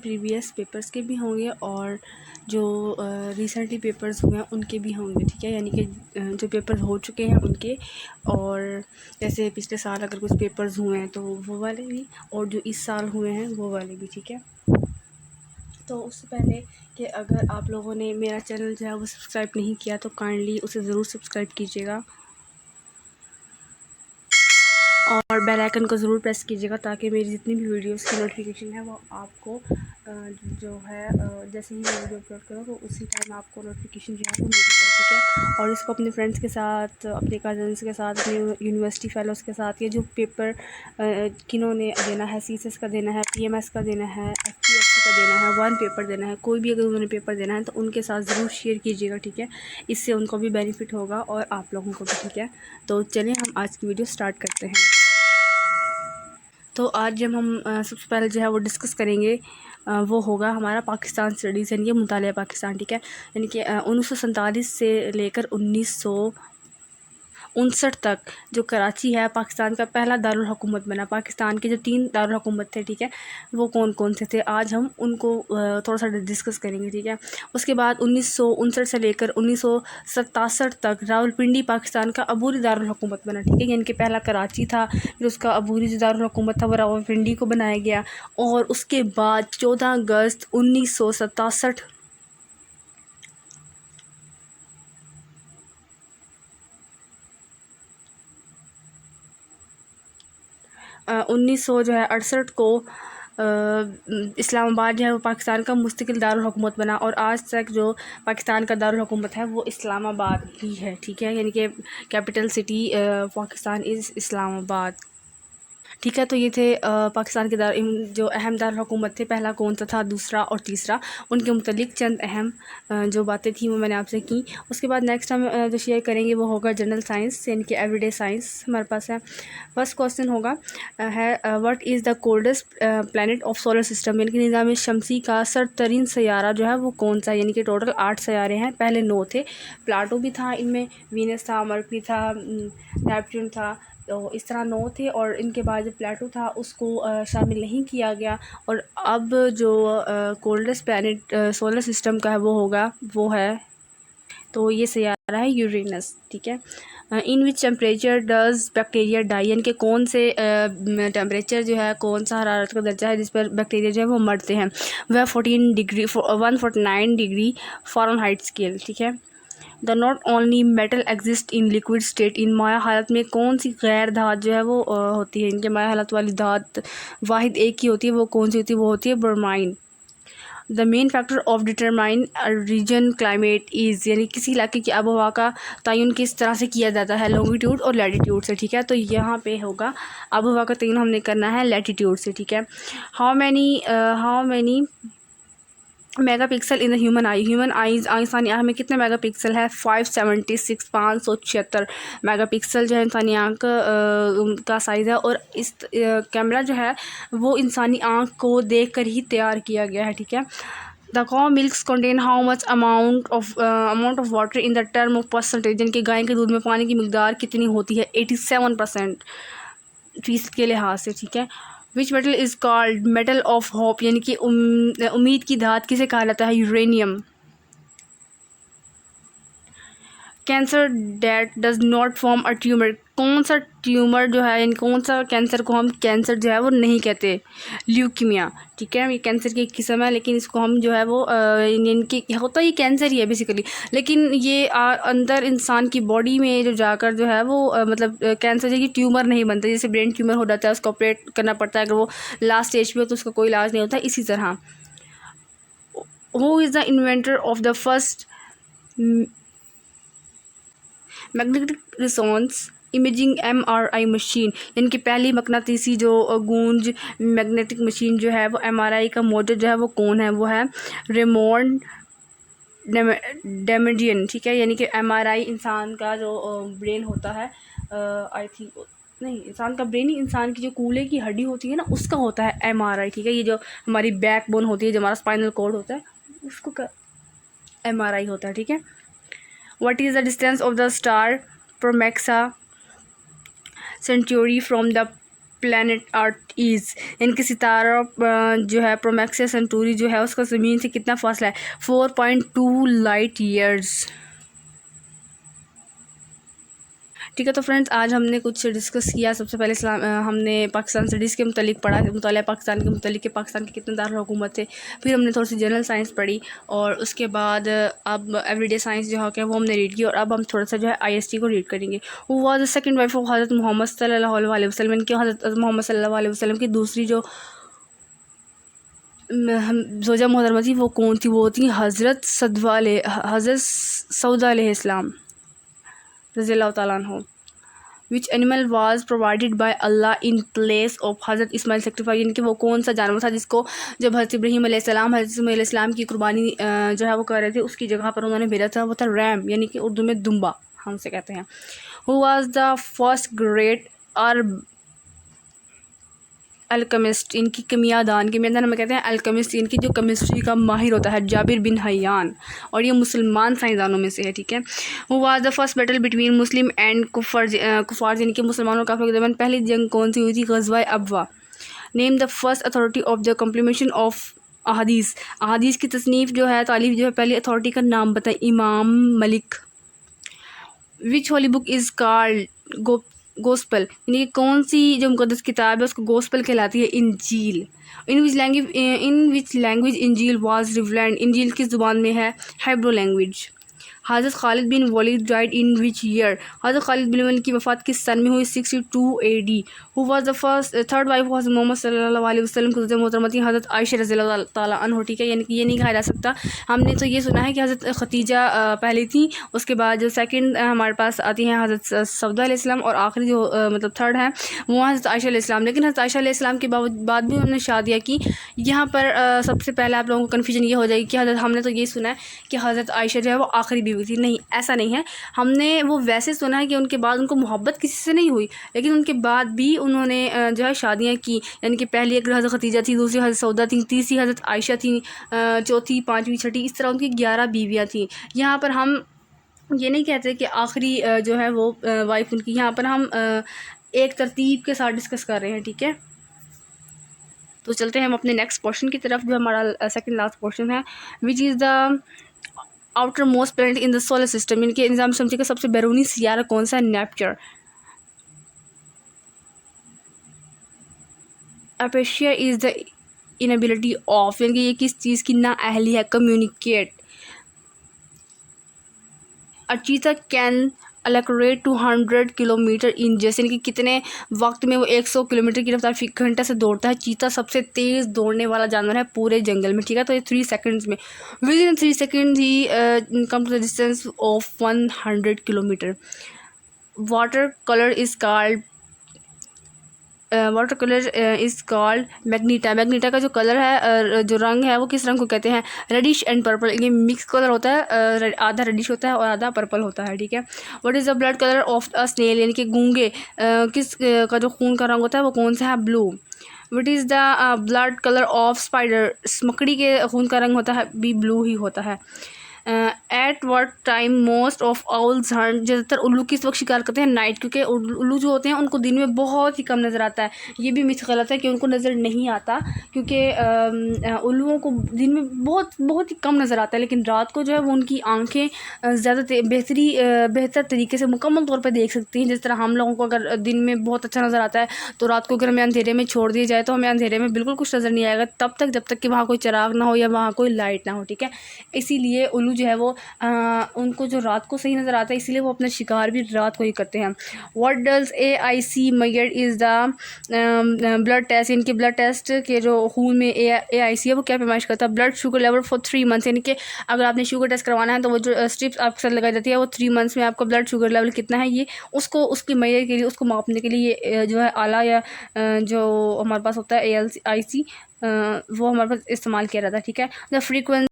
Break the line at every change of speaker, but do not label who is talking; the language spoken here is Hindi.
प्रीवियस पेपर्स के भी होंगे और जो रिसेंटली पेपर्स हुए हैं उनके भी होंगे, ठीक है। यानी कि जो पेपर हो चुके हैं उनके, और जैसे पिछले साल अगर कुछ पेपर्स हुए हैं तो वो वाले भी, और जो इस साल हुए हैं वो वाले भी, ठीक है। तो उससे पहले कि अगर आप लोगों ने मेरा चैनल जो है वो सब्सक्राइब नहीं किया तो काइंडली उसे ज़रूर सब्सक्राइब कीजिएगा और बेल आइकन को ज़रूर प्रेस कीजिएगा ताकि मेरी जितनी भी वीडियोस की नोटिफिकेशन है वो आपको जो है जैसे ही मैं वीडियो अपलोड करूँ तो उसी टाइम आपको नोटिफिकेशन जो है वो मिल जाए, ठीक है। और इसको अपने फ्रेंड्स के साथ, अपने कज़न्स के साथ, अपने यूनिवर्सिटी फेलोज़ के साथ, ये जो पेपर किन्होंने देना है, CSS का देना है, PMS का देना है, FPFC का देना है, 1 पेपर देना है, कोई भी अगर उन्होंने पेपर देना है तो उनके साथ ज़रूर शेयर कीजिएगा, ठीक है। इससे उनको भी बेनिफिट होगा और आप लोगों को भी, ठीक है। तो चलिए हम आज की वीडियो स्टार्ट करते हैं। तो आज जब हम सबसे पहले जो है वो डिस्कस करेंगे वो होगा हमारा पाकिस्तान स्टडीज़, यानी कि मुतालिया पाकिस्तान, ठीक है। यानी कि 1947 से लेकर 1959 तक जो कराची है पाकिस्तान का पहला दारुल हुकूमत बना। पाकिस्तान के जो 3 दारुल हुकूमत थे, ठीक है, वो कौन कौन से थे, आज हम उनको थोड़ा सा डिस्कस करेंगे, ठीक है। उसके बाद 1959 से लेकर 1967 तक रावलपिंडी पाकिस्तान का अबूरी दारुल हुकूमत बना, ठीक है। यानी कि पहला कराची था, फिर उसका अबूरी जो दारुल हुकूमत था वो रावलपिंडी को बनाया गया, और उसके बाद 14 अगस्त 1967 1968 को इस्लामाबाद जो है वो पाकिस्तान का मुस्तकिल दारुल हुकूमत बना, और आज तक जो पाकिस्तान का दारुल हुकूमत है वो इस्लामाबाद ही है, ठीक है। यानी कि capital city Pakistan is Islamabad, ठीक है। तो ये थे पाकिस्तान के जो अहम दारुल हुकूमत थे, पहला कौन सा था, दूसरा और तीसरा, उनके मुतल्लिक चंद अहम जो बातें थी वो मैंने आपसे की। उसके बाद नेक्स्ट हम जो शेयर करेंगे वो होगा जनरल साइंस, यानी कि एवरीडे साइंस हमारे पास है। फर्स्ट क्वेश्चन होगा है what is the coldest planet of solar system, यानी कि निज़ाम शमसी का सर्द तरीन सैयारा जो है वो कौन सा है। यानी कि टोटल 8 सैयारे हैं, पहले 9 थे, प्लाटो भी था इनमें, वीनस था, मरकरी था, नेपच्यून था, तो इस तरह 9 थे, और इनके बाद जो प्लेटो था उसको शामिल नहीं किया गया। और अब जो कोल्डेस्ट प्लैनेट सोलर सिस्टम का है वो होगा, वो है, तो ये सैयारा है यूरेनस, ठीक है। In which temperature does bacteria die, यानी कि कौन से टेम्परेचर जो है, कौन सा हरारत का दर्जा है जिस पर बैक्टीरिया जो है वो मरते हैं, वह 14 डिग्री 149 डिग्री फ़ारेनहाइट स्केल, ठीक है। The not only metal exist in liquid state, इन माया हालत में कौन सी गैर धात जो है वो होती है, इनके माया हालत वाली धात वाहिद एक ही होती है, वो कौन सी होती है, वो होती है bromine. The main factor of determine region climate is, यानी किसी इलाके की आबोहवा का तयन किस तरह से किया जाता है, लॉन्गिट्यूड और लैटिट्यूड से, ठीक है। तो यहाँ पे होगा आबोहवा का तयन हमने करना है लैटिट्यूड से, ठीक है। How many mega pixel in the human I, human eyes इंसानी आँख में कितने मेगा पिक्सल है, 576 576 मेगा पिक्सल जो है इंसानी आँख का साइज़ है, और इस कैमरा जो है वो इंसानी आँख को देख कर ही तैयार किया गया है, ठीक है। द कॉ milks contain how much amount of water in the term of percentage, यानी कि गाय के दूध में पानी की मिकदार कितनी होती है, 87% फीसद के लिहाज से, ठीक है। Which metal is called metal of hope, यानी कि उम्मीद की धात किसे कहा जाता है, uranium. Cancer date does not form a tumour, कौन सा ट्यूमर जो है, यानी कौन सा कैंसर को हम कैंसर जो है वो नहीं कहते, ल्यूकीमिया, ठीक है। ये कैंसर की एक किस्म है, लेकिन इसको हम जो है वो इनकी होता ये कैंसर ही है बेसिकली, लेकिन ये अंदर इंसान की बॉडी में जो जाकर जो है वो मतलब कैंसर जैसे ट्यूमर नहीं बनता, जैसे ब्रेन ट्यूमर हो जाता है उसको ऑपरेट करना पड़ता है, अगर वो लास्ट स्टेज पे हो तो उसका कोई इलाज नहीं होता, इसी तरह। Who is the inventor of the first magnetic resonance imaging MRI machine, यानी कि पहली मकनातीसी जो गूंज मैग्नेटिक मशीन जो है वो MRI का मॉडल जो है वो कौन है, वो है रेमोंड डेमेडियन, ठीक है। यानी कि MRI इंसान का जो ब्रेन होता है, आई थिंक नहीं, इंसान का ब्रेन ही, इंसान की जो कूल्हे की हड्डी होती है ना उसका होता है MRI, ठीक है। ये जो हमारी बैकबोन होती है, जो हमारा स्पाइनल कॉर्ड होता है उसको MRI होता है, ठीक है। What is the distance of the star Proxima Centauri from the planet earth is, इनके सितारा जो है प्रोमैक्सिया सेंटूरी जो है उसका ज़मीन से कितना फासला है, 4.2 लाइट ईयर्स। ठीक है, तो फ्रेंड्स आज हमने कुछ डिस्कस किया। सबसे पहले हमने पाकिस्तान स्टडीज़ के मुतालिक पढ़ा, मुताला पाकिस्तान के मुतालिक कि पाकिस्तान के कितने दारुल हुकूमत थे। फिर हमने थोड़ी सी जनरल साइंस पढ़ी और उसके बाद अब एवरीडे साइंस जो है वो हमने रीड की। और अब हम थोड़ा सा जो है IST को रीड करेंगे। वो was the second wife of हज़रत मोहम्मद सल्लल्लाहु अलैहि वसल्लम, इनके हज़रत मोहम्मद सल्लल्लाहु अलैहि वसल्लम की दूसरी जो ज़ौजा मोहतरमा थी वो कौन थी? वो थी हज़रत सौदा अलैहिस्सलाम रज़ियल्लाहु ताला अन्हु। Which animal was provided by Allah in place of हज़रत इस्माइल सेक्रीफाइस, यानी कि वो कौन सा जानवर था जिसको जब हज़रत इब्राहीम अलैहिस्सलाम की कुर्बानी जो है वो कर रहे थे उसकी जगह पर उन्होंने भेजा था, वो था रैम, यानी कि उर्दू में दुम्बा हम उसे कहते हैं। Who was the first great Arab alchemist, इनकी किमियादान हमें कहते हैं अल्केमिस्ट, इनकी जो केमिस्ट्री का माहिर होता है, जाबिर बिन हयान, और ये मुसलमान साइंसदानों में से है। ठीक है, वो was the first battle between Muslim and कुफार, इनके मुसलमानों और काफिरों के दरमियान पहली जंग कौन सी हुई थी? गज़वा अबवा। Name the first authority of the complementation of अहादीस की तसनीफ़ जो है, तालीफ जो है, पहली अथॉरिटी का नाम बताएं? Imam Malik. Which holy book is called gospel, यानी कि कौन सी जो मुकद्दस किताब है उसको गोस्पल कहलाती है? इंजील। इन विच लैंग्वेज इंजील वाज रिवलेंट, इंजील किस ज़ुबान में है? Hebrew language. हज़रत Khalid bin Walid died in which year, हज़रत खालिद बिन वलीद की वफ़ात किस सन में हुई? 62 AD। Who was the first third wife of Muhammad सल्लल्लाहु अलैहि वसल्लम की मोहतरमा थी हज़रत आयशा रज़ियल्लाहु ताला अन्हा। ठीक है, यानी कि ये नहीं कहा जा सकता, हमने तो ये सुना है कि हज़रत खदीजा पहले थी, उसके बाद जो सेकंड हमारे पास आती हैं हज़रत सौदा अलैहिस्सलाम, और आखिरी जो मतलब थर्ड है वो हज़रत आयशा अलैहिस्सलाम। लेकिन हज़रत आयशा अलैहिस्सलाम के बाद भी उन्होंने शादियाँ की। यहाँ पर सबसे पहले आप लोगों को कन्फ्यूजन ये हो जाएगी कि हज़रत, हमने तो ये सुना है कि हज़रत आयशा जो है वो आखिरी बीवी थी। नहीं, ऐसा नहीं है। हमने वो वैसे सुना है कि उनके बाद उनको मोहब्बत किसी से नहीं हुई, लेकिन उनके बाद भी उन्होंने जो है शादियाँ की, यानी कि पहली एक हज़रत खदीजा थी, दूसरी हज़रत सौदा थी, तीसरी हज़रत आयशा थी, चौथी, पाँचवीं, छठी, इस तरह उनकी 11 बीवियाँ थी। यहाँ पर हम ये नहीं कहते कि आखिरी जो है वो वाइफ उनकी, यहाँ पर हम एक तरतीब के साथ डिस्कस कर रहे हैं। ठीक है, तो चलते हैं हम अपने नेक्स्ट क्वेश्चन की तरफ, जो हमारा सेकंड लास्ट क्वेश्चन है। Which is the outer most planet in the solar system, इनके निज़ाम शमसी का सबसे बैरूनी सियारा कौन सा है? Neptune. Aphasia is the inability of, यानी कि ये किस चीज़ की नाअहली है? कम्युनिकेट। अ चीता कैन अलैक्रेट 200 किलोमीटर इन, जैसे कि कितने वक्त में वो 100 किलोमीटर की रफ्तार फी घंटा से दौड़ता है? चीता सबसे तेज़ दौड़ने वाला जानवर है पूरे जंगल में। ठीक है, तो ये 3 सेकंड्स में, विद इन 3 सेकंड ही come to the distance of 100 kilometre. Water colour is called is called magenta. Magenta का जो कलर है, जो रंग है, वो किस रंग को कहते हैं? Reddish and purple. ये मिक्स कलर होता है, आधा रेडिश होता है और आधा पर्पल होता है। ठीक है, what is the blood colour of a snail, यानी कि गूंगे किस का जो खून का रंग होता है वो कौन सा है? Blue. What is the blood colour of spider, मकड़ी के खून का रंग होता है भी ब्लू ही होता है। At what time most of owls hunt, ज़्यादातर उल्लू किस वक्त शिकार करते हैं? नाइट, क्योंकि उल्लू जो होते हैं उनको दिन में बहुत ही कम नज़र आता है। ये भी मिथ गलत है कि उनको नज़र नहीं आता, क्योंकि उल्लुओं को दिन में बहुत ही कम नज़र आता है, लेकिन रात को जो है वो उनकी आँखें ज़्यादा बेहतर तरीके से मुकम्मल तौर पर देख सकती हैं। जिस तरह हम लोगों को अगर दिन में बहुत अच्छा नज़र आता है, तो रात को अगर हमें अंधेरे में छोड़ दिया जाए तो हमें अंधेरे में बिल्कुल कुछ नज़र नहीं आएगा जब तक कि वहाँ कोई चिराग ना हो या वहाँ कोई लाइट ना हो। ठीक है, इसीलिए उल्लू जो है वो उनको जो रात को सही नज़र आता है, इसीलिए वो अपना शिकार भी रात को ही करते हैं। What does AIC major is the blood test, इनके ब्लड टेस्ट के जो खून में AIC है वो क्या पैमाइश करता है? Blood sugar level for 3 months, यानी कि अगर आपने शुगर टेस्ट करवाना है तो वो जो स्ट्रिप्स आपके साथ लगाई जाती है वो 3 मंथ्स में आपका ब्लड शुगर लेवल कितना है, ये उसको उसकी मेजर के लिए, उसको मापने के लिए ये जो है आला या जो हमारे पास होता है AIC वो हमारे पास इस्तेमाल किया जाता है। ठीक है, द फ्रीक्वेंसी